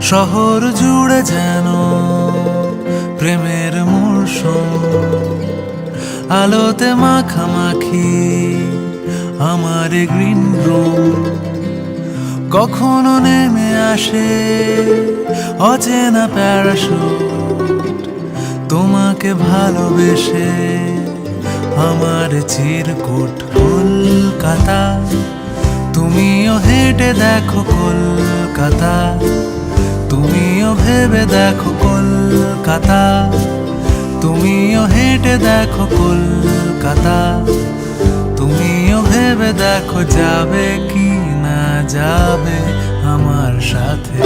শহর জুড়ে যেন প্রেমের মৌসুম, আলোতে মাখামাখি আমার গ্রিন রুম। কখনো নেমে আসে অচেনা প্যারাশুট, তোমাকে ভালোবেসে আমার চিরকুট। কলকাতা, তুমিও হেঁটে দেখো কলকাতা, তুমিও ভেবে দেখো কলকাতা, তুমিও হেঁটে দেখো কলকাতা, তুমিও ভেবে দেখো যাবে কি না যাবে আমার সাথে।